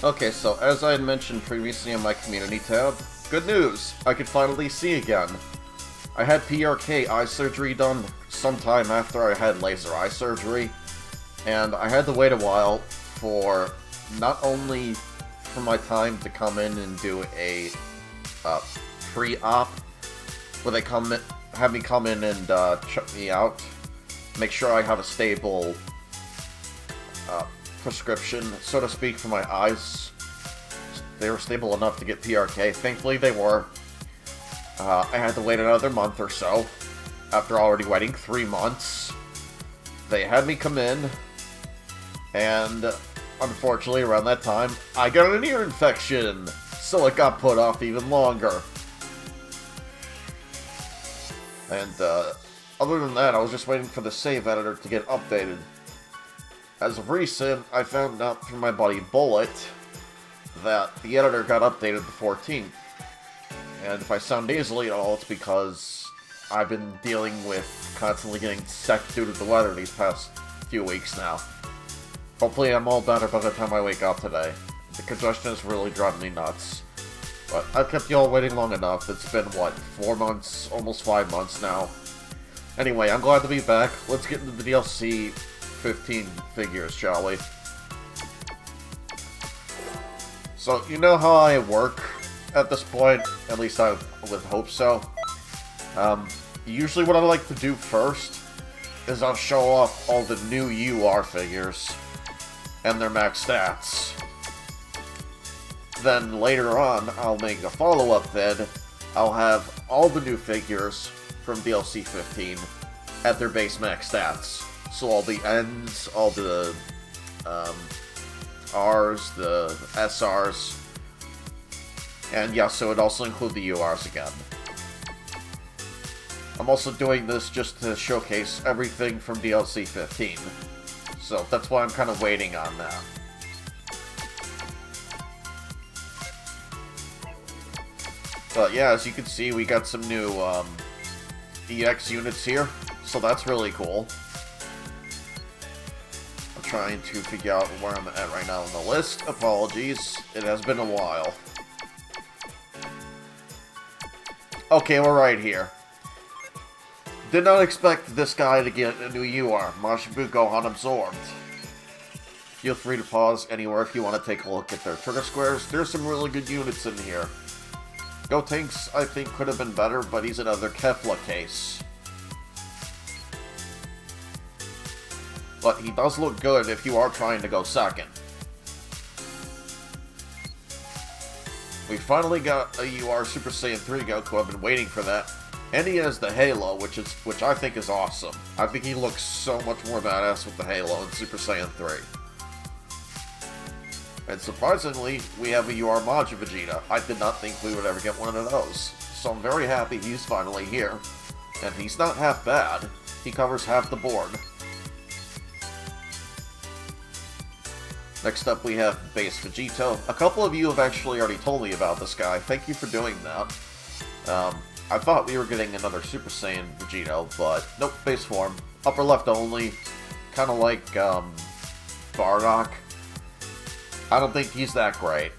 Okay, so as I had mentioned previously in my community tab, good news! I could finally see again. I had PRK eye surgery done sometime after I had laser eye surgery, and I had to wait a while for not only for my time to come in and do a pre-op, where they have me come in and check me out, make sure I have a stable prescription, so to speak, for my eyes. They were stable enough to get PRK. Thankfully they were. I had to wait another month or so, after already waiting 3 months. They had me come in, and unfortunately around that time, I got an ear infection, so it got put off even longer. And other than that, I was just waiting for the save editor to get updated. As of recent, I found out through my buddy Bullet that the editor got updated the 14th. And if I sound nasally at all, it's because I've been dealing with constantly getting sick due to the weather these past few weeks now. Hopefully I'm all better by the time I wake up today. The congestion is really driving me nuts. But I've kept you all waiting long enough. It's been, what, 4 months, almost 5 months now. Anyway, I'm glad to be back. Let's get into the DLC 15 figures, shall we? So, you know how I work at this point? At least I would hope so. Usually what I like to do first is I'll show off all the new UR figures and their max stats. Then later on, I'll make a follow-up vid. I'll have all the new figures from DLC 15 at their base max stats. So all the N's, all the R's, the SR's, and yeah, so it'd also include the UR's again. I'm also doing this just to showcase everything from DLC 15. So that's why I'm kind of waiting on that. But yeah, as you can see, we got some new EX units here, so that's really cool. I'm trying to figure out where I'm at right now on the list. Apologies, it has been a while. Okay, we're right here. Did not expect this guy to get a new UR. Mashibu Gohan absorbed. Feel free to pause anywhere if you want to take a look at their trigger squares. There's some really good units in here. Gotenks, I think, could have been better, but he's another Kefla case. But he does look good if you are trying to go second. We finally got a UR Super Saiyan 3 Goku. I've been waiting for that. And he has the Halo, which I think is awesome. I think he looks so much more badass with the Halo in Super Saiyan 3. And surprisingly, we have a UR Majin Vegeta. I did not think we would ever get one of those. So I'm very happy he's finally here. And he's not half bad. He covers half the board. Next up we have Base Vegito. A couple of you have actually already told me about this guy. Thank you for doing that. I thought we were getting another Super Saiyan Vegito, but nope, base form. Upper left only. Kinda like, Bardock. I don't think he's that great.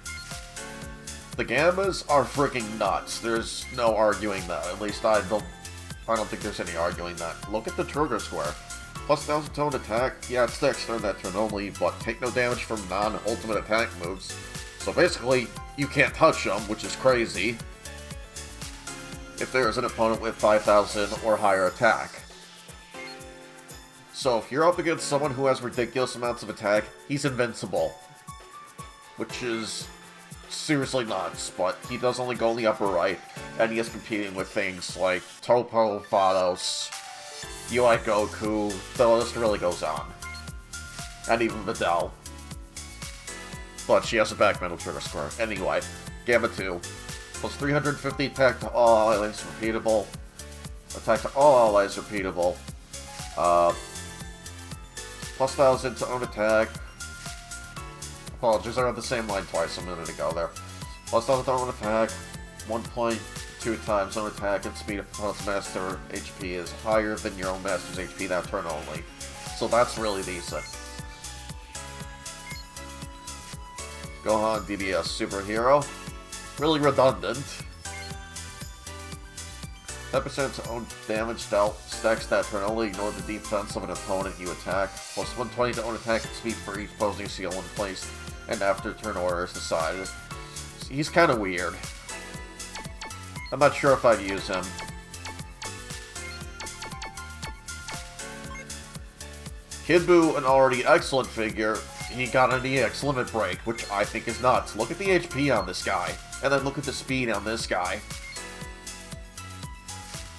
The Gammas are freaking nuts. There's no arguing that. At least I don't think there's any arguing that. Look at the trigger square. Plus 1000 tone attack. Yeah, it's extra that turn only, but take no damage from non-ultimate attack moves. So basically, you can't touch them, which is crazy. If there is an opponent with 5000 or higher attack. So if you're up against someone who has ridiculous amounts of attack, he's invincible. Which is seriously nuts, but he does only go in the upper right, and he is competing with things like Topo, Vados, UI Goku, the list really goes on. And even Videl. But she has a back metal trigger square. Anyway, Gamma 2. Plus 350 attack to all allies repeatable. Attack to all allies repeatable. Plus 1000 to own attack. Apologies, I read the same line twice a minute ago there. Plus 1000 to own attack. 1.2 times own attack and speed of opponent's master HP is higher than your own master's HP that turn only. So that's really decent. Gohan DDS Superhero. Really redundant. 10% own damage dealt. Stacks that turn only. Ignore the defense of an opponent you attack. Plus 120 to own attack and speed for each opposing seal in place. And after turn order is decided. He's kind of weird. I'm not sure if I'd use him. Kid Buu, an already excellent figure, he got an EX limit break, which I think is nuts. Look at the HP on this guy, and then look at the speed on this guy.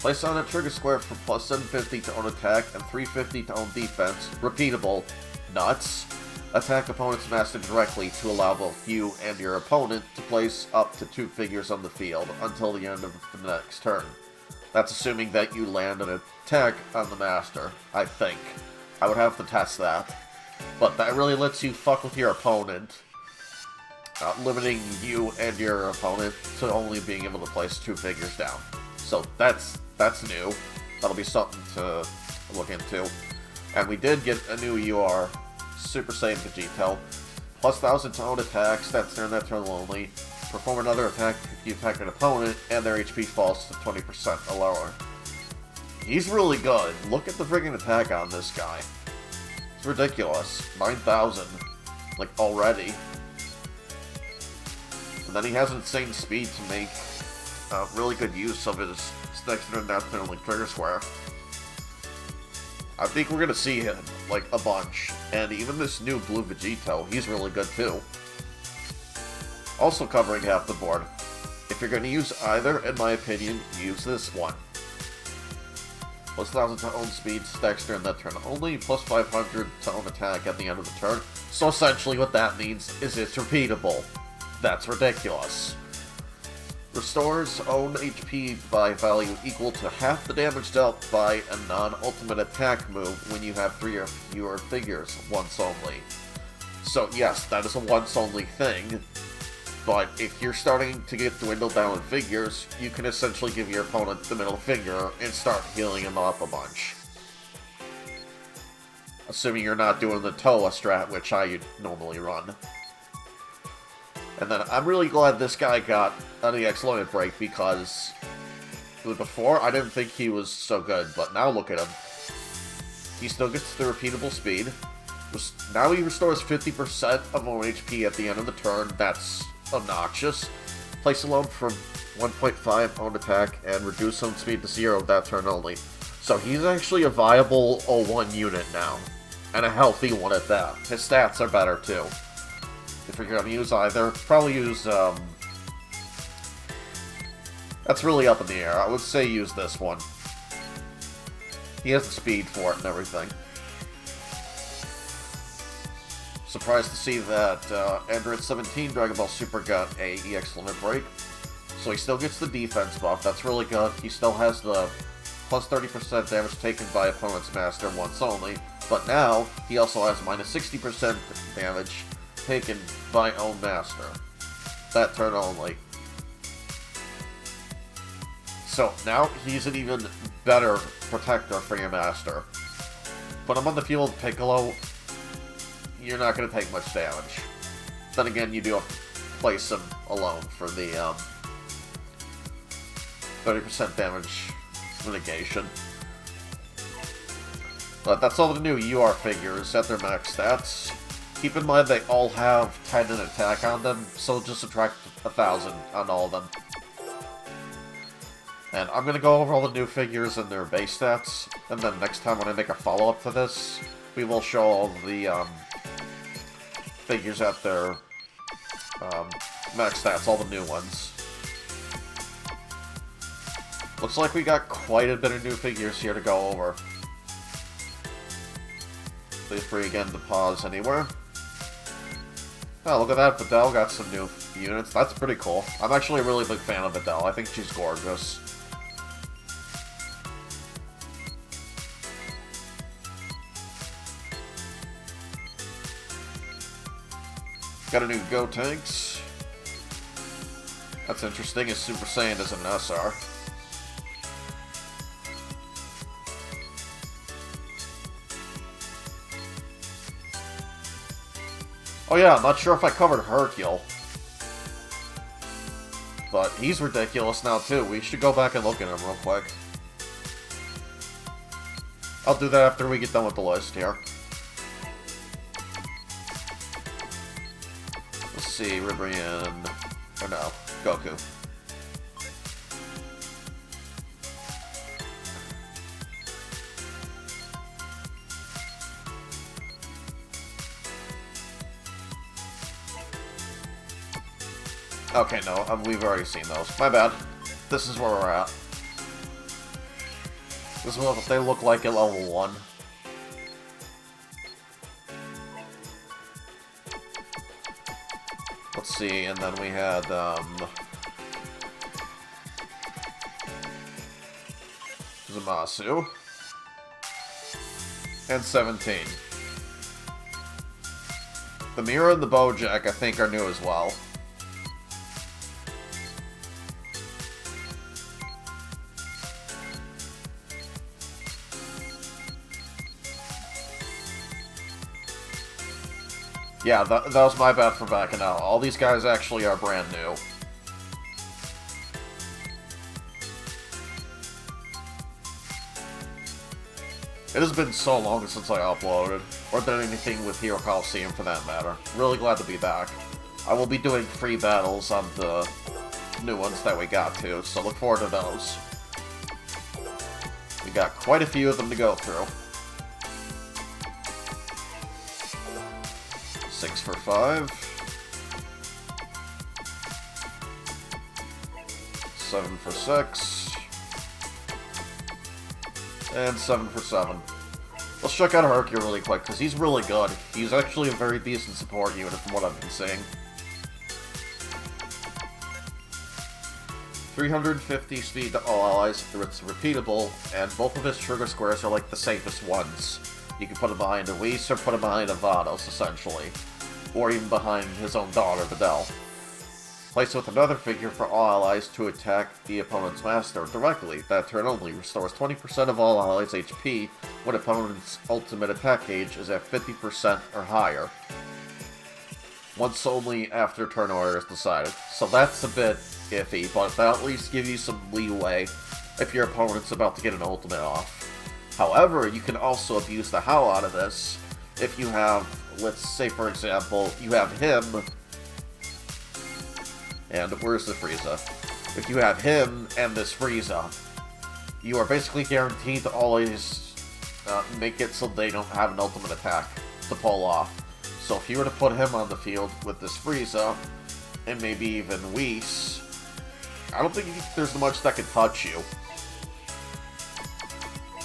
Place on a trigger square for plus 750 to own attack and 350 to own defense. Repeatable. Nuts. Attack opponent's master directly to allow both you and your opponent to place up to 2 figures on the field until the end of the next turn. That's assuming that you land an attack on the master, I think. I would have to test that. But that really lets you fuck with your opponent, limiting you and your opponent to only being able to place 2 figures down. So that's new. That'll be something to look into. And we did get a new UR, Super Saiyan Vegito. Plus 1,000 to own attacks, that's during that turn only. Perform another attack if you attack an opponent, and their HP falls to 20% or lower. He's really good. Look at the friggin' attack on this guy. It's ridiculous. 9,000. Like, already. And then he has insane speed to make really good use of his next turn that turn only trigger square. I think we're gonna see him, like, a bunch. And even this new blue Vegito, he's really good too. Also covering half the board. If you're gonna use either, in my opinion, use this one. Plus 1,000 to own speed, stacks during that turn only, plus 500 to own attack at the end of the turn. So essentially what that means is it's repeatable. That's ridiculous. Restores own HP by value equal to half the damage dealt by a non-ultimate attack move when you have 3 or fewer figures, once only. So yes, that is a once only thing, but if you're starting to get dwindled down in figures, you can essentially give your opponent the middle finger and start healing him up a bunch. Assuming you're not doing the Toa strat, which I normally run. And then I'm really glad this guy got an EX limit break because before I didn't think he was so good, but now look at him. He still gets the repeatable speed. Now he restores 50% of own HP at the end of the turn. That's obnoxious. Place alone from 1.5 own attack and reduce own speed to 0 that turn only. So he's actually a viable 01 unit now. And a healthy one at that. His stats are better too. If you're going to use either, probably use, that's really up in the air. I would say use this one. He has the speed for it and everything. Surprised to see that Android 17 Dragon Ball Super got a EX limit break. So he still gets the defense buff, that's really good. He still has the plus 30% damage taken by opponent's master once only. But now, he also has minus 60% damage taken by own master. That turn only. So now he's an even better protector for your master. Put him on the field, Piccolo, you're not going to take much damage. Then again, you do have to place him alone for the 30% damage mitigation. But that's all the new UR figures at their max stats. Keep in mind they all have 10 in attack on them, so just subtract 1,000 on all of them. And I'm going to go over all the new figures and their base stats, and then next time when I make a follow-up to this, we will show all the figures at their max stats, all the new ones. Looks like we got quite a bit of new figures here to go over. Feel free again to pause anywhere. Oh, look at that, Videl got some new units. That's pretty cool. I'm actually a really big fan of Videl. I think she's gorgeous. Got a new Gotenks. That's interesting, his Super Saiyan is an SR. Oh yeah, I'm not sure if I covered Hercule. But he's ridiculous now too. We should go back and look at him real quick. I'll do that after we get done with the list here. Let's see, Ribrian... or no, Goku. Okay, no, we've already seen those. My bad. This is where we're at. This is what they look like at level 1. Let's see, and then we had, Zamasu. And 17. The Mirror and the Bojack, I think, are new as well. Yeah, that was my bad for backing out. All these guys actually are brand new. It has been so long since I uploaded, or done anything with Hero Colosseum for that matter. Really glad to be back. I will be doing free battles on the new ones that we got to, so look forward to those. We got quite a few of them to go through. 6 for 5. 7 for 6. And 7 for 7. Let's check out Hercule really quick, because he's really good. He's actually a very decent support unit from what I've been seeing. 350 speed to all allies, it's repeatable, and both of his trigger squares are like the safest ones. You can put him behind a Whis or put him behind a Vados, essentially. Or even behind his own daughter, Videl. Place with another figure for all allies to attack the opponent's master directly. That turn only restores 20% of all allies' HP when opponent's ultimate attack gauge is at 50% or higher. Once only after turn order is decided. So that's a bit iffy, but that'll at least give you some leeway if your opponent's about to get an ultimate off. However, you can also abuse the hell out of this if you have, let's say for example, you have him, and where's the Frieza? If you have him and this Frieza, you are basically guaranteed to always make it so they don't have an ultimate attack to pull off. So if you were to put him on the field with this Frieza, and maybe even Whis, I don't think there's much that can touch you.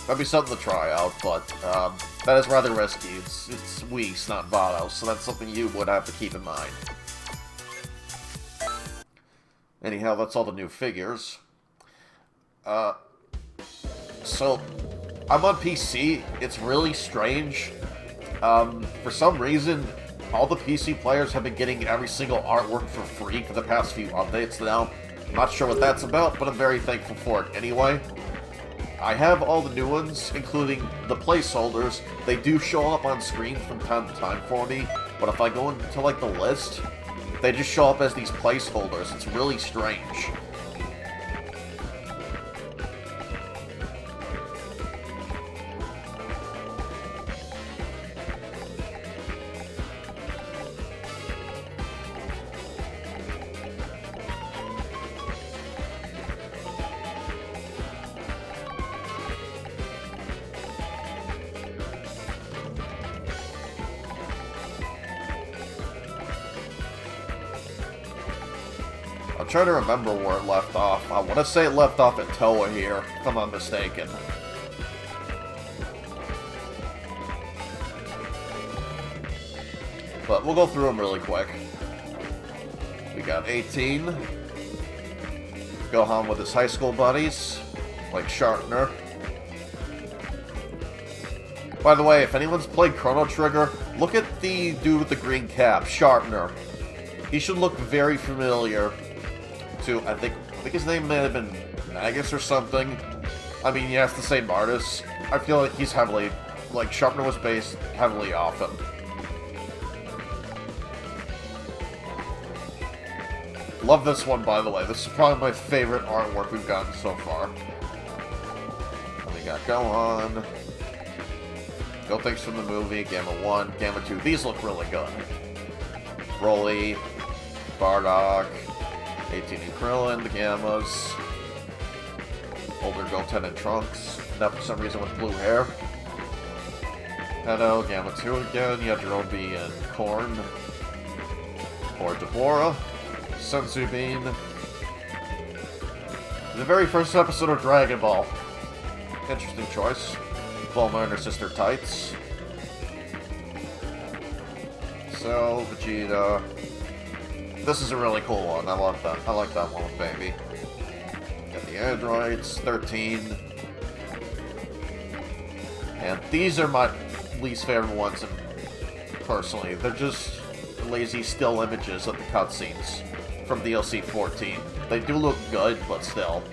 That'd be something to try out, but that is rather risky. It's Whis, not Vados, so that's something you would have to keep in mind. Anyhow, that's all the new figures. So, I'm on PC. It's really strange. For some reason, all the PC players have been getting every single artwork for free for the past few updates now. I'm not sure what that's about, but I'm very thankful for it anyway. I have all the new ones, including the placeholders. They do show up on screen from time to time for me, but if I go into, like, the list, they just show up as these placeholders. It's really strange. I'm trying to remember where it left off. I want to say it left off at Toa here, if I'm not mistaken. But we'll go through them really quick. We got 18. Gohan with his high school buddies, like Sharpner. By the way, if anyone's played Chrono Trigger, look at the dude with the green cap, Sharpner. He should look very familiar to, I think his name may have been Magus or something. I mean, yeah, it's the same artist. I feel like he's heavily, like, Sharpner was based heavily off him. Love this one, by the way. This is probably my favorite artwork we've gotten so far. And we got Gohan. Go things from the movie, Gamma 1, Gamma 2. These look really good. Broly, Bardock, 18 and Krillin, the Gammas. Older Goten and Trunks. Now for some reason with blue hair. Hello, Gamma 2 again. You have Jirobe and Korn. Or Deborah. Senzu Bean. The very first episode of Dragon Ball. Interesting choice. Bulma and her sister Tights. So, Vegeta. This is a really cool one. I love that. I like that one with Baby. Got the androids, 13. And these are my least favorite ones, personally. They're just lazy still images of the cutscenes from DLC 14. They do look good, but still.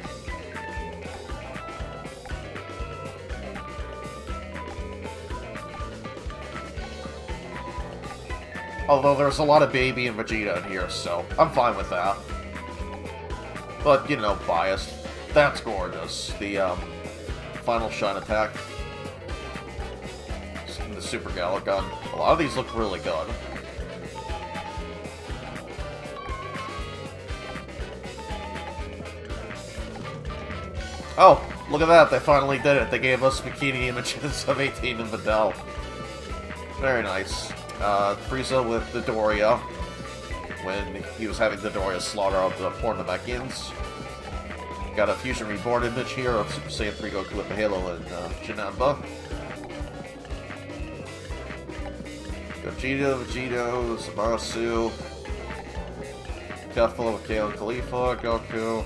Although there's a lot of Baby and Vegeta in here, so I'm fine with that. But, you know, biased. That's gorgeous. The, final shine attack. The Super Galagon. A lot of these look really good. Oh, look at that. They finally did it. They gave us bikini images of 18 and Videl. Very nice. Frieza with the Dodoria, when he was having the Dodoria slaughter of the poor Namekians. Got a Fusion Reborn image here of Super Saiyan 3 Goku with the Halo and Janemba. Gogeta, Vegito, Zamasu, Kefla with Kale and Khalifa, Goku.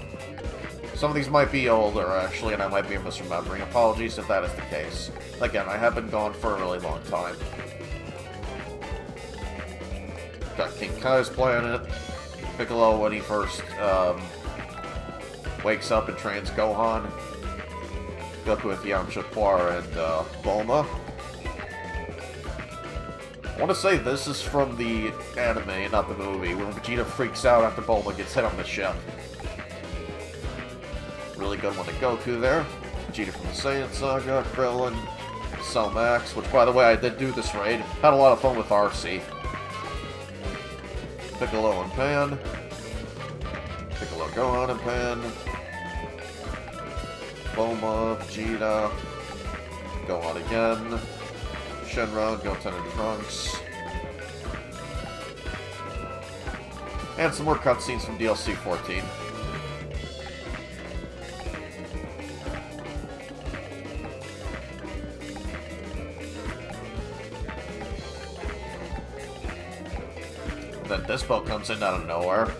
Some of these might be older, actually, and I might be misremembering. Apologies if that is the case. Again, I have been gone for a really long time. Got King Kai's planet, Piccolo when he first wakes up and trains Gohan, Goku with Yamcha, Puar, and Bulma. I want to say this is from the anime, not the movie, when Vegeta freaks out after Bulma gets hit on the ship. Really good one to Goku there. Vegeta from the Saiyan Saga, Krillin, Cell Max, which by the way I did do this raid. Had a lot of fun with RC. Piccolo and Pan. Piccolo, Gohan and Pan. Bulma, Vegeta. Gohan again. Shenron, Goten and Trunks. And some more cutscenes from DLC 14. Then Dispo comes in out of nowhere.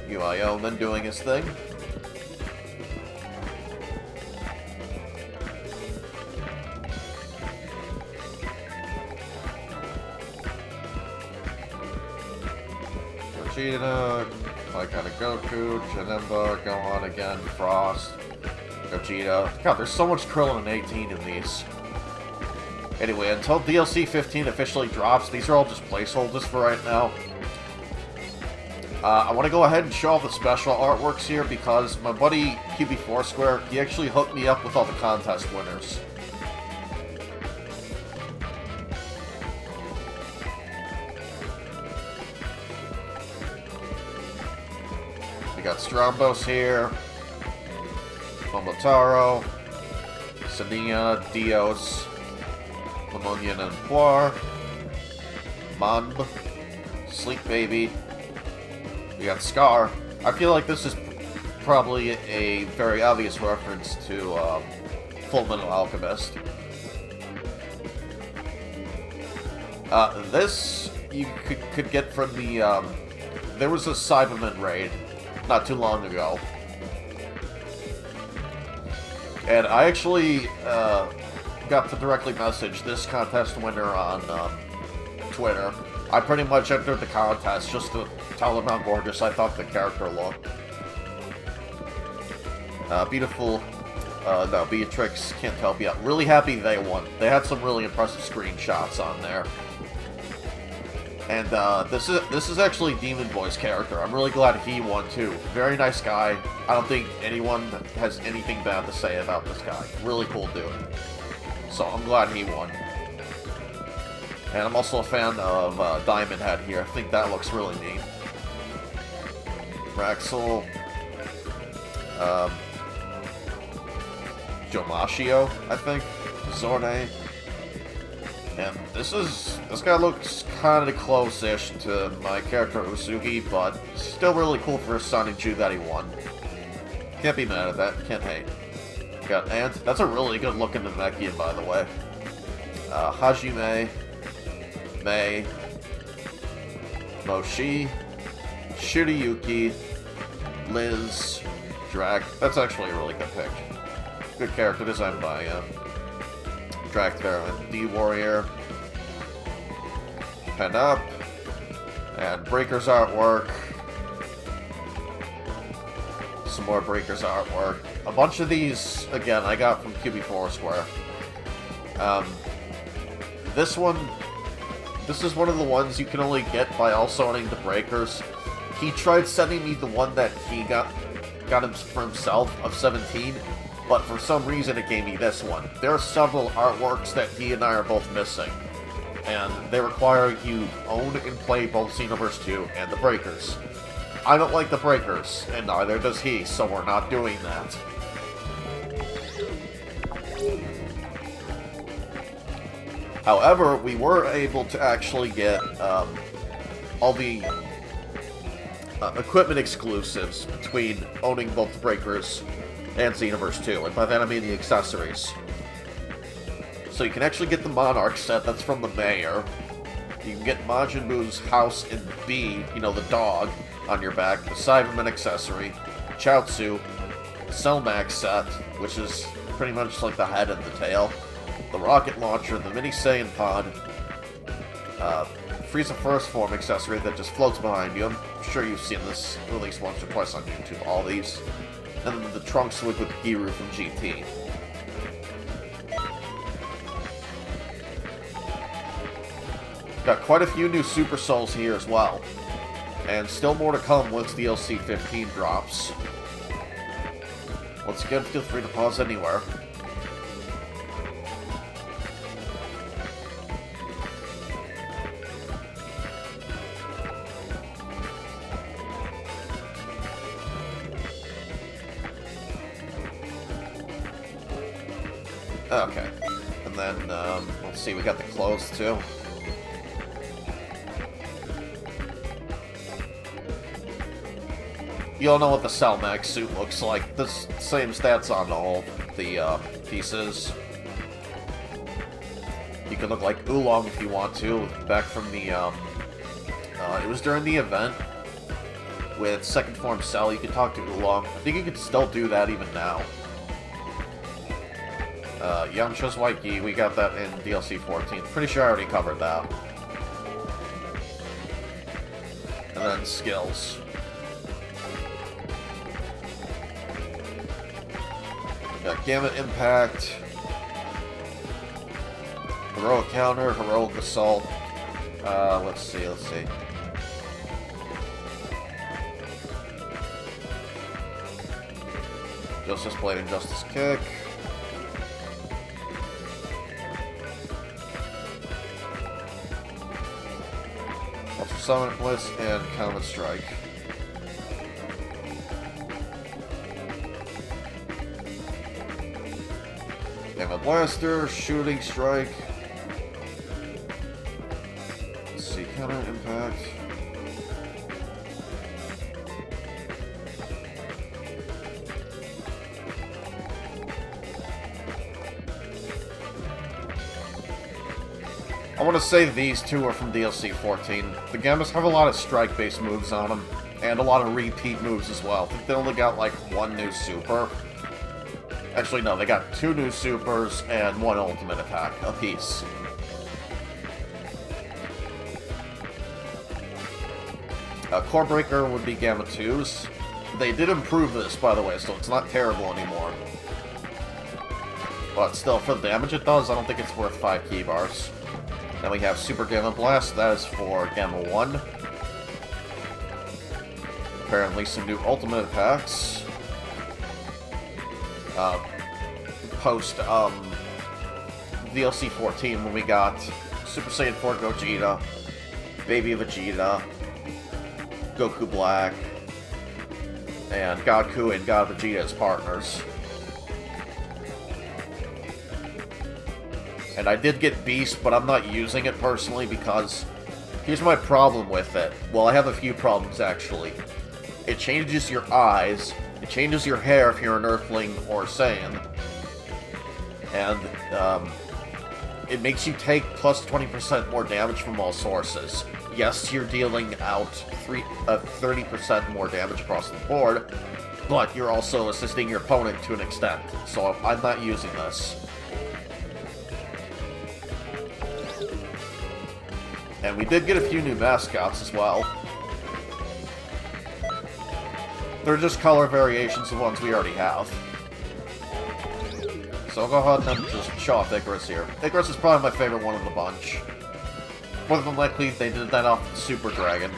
UIO then doing his thing. Vegeta, like kind of Goku, Janemba, Gohan again, Frost, Gogeta. God, there's so much Krillin and 18 in these. Anyway, until DLC 15 officially drops, these are all just placeholders for right now. I want to go ahead and show all the special artworks here because my buddy QB4 Square, he actually hooked me up with all the contest winners. We got Strombos here, Momotaro, Sania, Dios, Lemonian and Puar, Manb, Sleep Baby. We got Scar. I feel like this is probably a very obvious reference to Full Metal Alchemist. This you could get from the there was a Cyberman raid not too long ago, and I actually got to directly message this contest winner on Twitter. I pretty much entered the contest just to tell them how gorgeous I thought the character looked. Beautiful. No, Beatrix can't help you out. Really happy they won. They had some really impressive screenshots on there. And this is actually Demon Boy's character. I'm really glad he won too. Very nice guy. I don't think anyone has anything bad to say about this guy. Really cool dude. So I'm glad he won. And I'm also a fan of Diamond Head here. I think that looks really neat. Raxel. Jomashio, I think. Zorne. And this guy looks kind of close-ish to my character Usugi, but still really cool for a Sonic Ju that he won. Can't be mad at that. Can't hate. Got Ant. That's a really good looking Namekian, by the way. Hajime. Mei. Moshi. Shirayuki. Liz. Drag. That's actually a really good pick. Good character design by Dragthera. D-Warrior. Pen Up. And Breaker's artwork. Some more Breaker's artwork. A bunch of these, again, I got from QB4 Square. This is one of the ones you can only get by also owning the Breakers. He tried sending me the one that he got him for himself of 17, but for some reason it gave me this one. There are several artworks that he and I are both missing, and they require you own and play both Xenoverse 2 and the Breakers. I don't like the Breakers, and neither does he, so we're not doing that. However, we were able to actually get all the equipment exclusives between owning both the Breakers and Xenoverse 2, and by that I mean the accessories. So you can actually get the Monarch set, that's from the Mayor. You can get Majin Buu's house in B, you know, the dog, on your back, the Cyberman accessory, Chaozu, the Cellmax set, which is pretty much like the head and the tail, the rocket launcher, the Mini Saiyan pod, Frieza First Form accessory that just floats behind you. I'm sure you've seen this released once or twice on YouTube, all these. And then the Trunks Wig with Giru from GT. Got quite a few new Super Souls here as well. And still more to come once DLC 15 drops. Once again, feel free to pause anywhere. Okay. And then, let's see, we got the clothes too. You all know what the Cellmax suit looks like. The same stats on all the pieces. You can look like Oolong if you want to. Back from the, it was during the event with Second Form Cell. You could talk to Oolong. I think you could still do that even now. Yamcha's White Gi, we got that in DLC 14. Pretty sure I already covered that. And then skills. Got Gamma Impact, Heroic Counter, Heroic Assault. Let's see. Justice Blade and Justice Kick. Ultra Summon Blitz and Comet Strike. Gamma Blaster, Shooting Strike. Let's see, Counter Impact. I want to say these two are from DLC 14. The Gammas have a lot of strike-based moves on them, and a lot of repeat moves as well. I think they only got like one new super. Actually, no, they got two new supers and one ultimate attack apiece. Core Breaker would be Gamma 2s. They did improve this, by the way, so it's not terrible anymore. But still, for the damage it does, I don't think it's worth 5 key bars. Then we have Super Gamma Blast, that is for Gamma 1. Apparently some new ultimate attacks. Post DLC 14 when we got Super Saiyan 4 Gogeta, Baby Vegeta, Goku Black, and Goku and God Vegeta as partners. And I did get Beast, but I'm not using it personally because here's my problem with it. Well, I have a few problems actually. It changes your eyes, it changes your hair if you're an Earthling or Saiyan, and it makes you take plus 20% more damage from all sources. Yes, you're dealing out 30% more damage across the board, but you're also assisting your opponent to an extent, so I'm not using this. And we did get a few new mascots as well. They're just color variations of ones we already have. So I'll go ahead and just show off Icarus here. Icarus is probably my favorite one of the bunch. More than likely, they did that off the Super Dragon.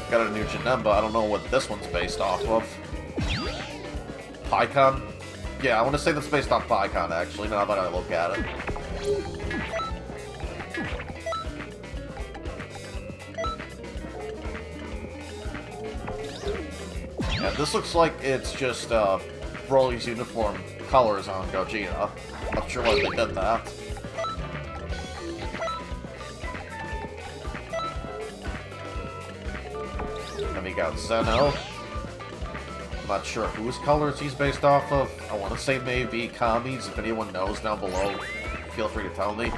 Got a new Janemba. I don't know what this one's based off of. Pycon? Yeah, I want to say that's based off Pycon, actually, now that I look at it. Yeah, this looks like it's just Broly's uniform colors on Gogeta. Not sure why they did that. And we got Zeno. Not sure whose colors he's based off of. I want to say maybe Kami's. If anyone knows down below, feel free to tell me.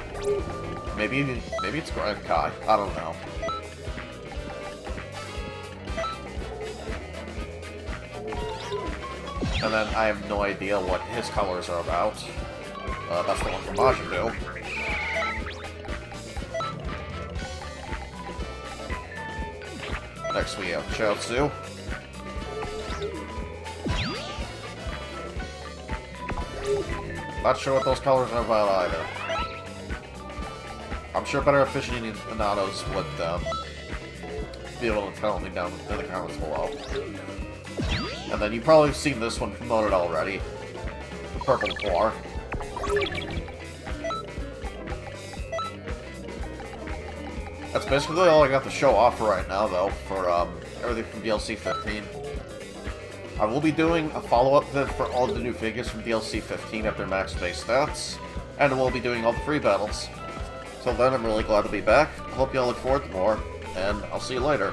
Maybe it's Grand Kai. I don't know. And then I have no idea what his colors are about. That's the one from Majin Buu. Next we have Chaozu. Not sure what those colors are about either. I'm sure better aficionados would be able to tell me down in the comments below. And then you've probably seen this one promoted already. The Purple Core. That's basically all I got to show off for right now, though, for everything from DLC 15. I will be doing a follow-up vid for all the new figures from DLC 15 at their max base stats, and we'll be doing all the free battles. Till then, I'm really glad to be back. I hope you all look forward to more, and I'll see you later.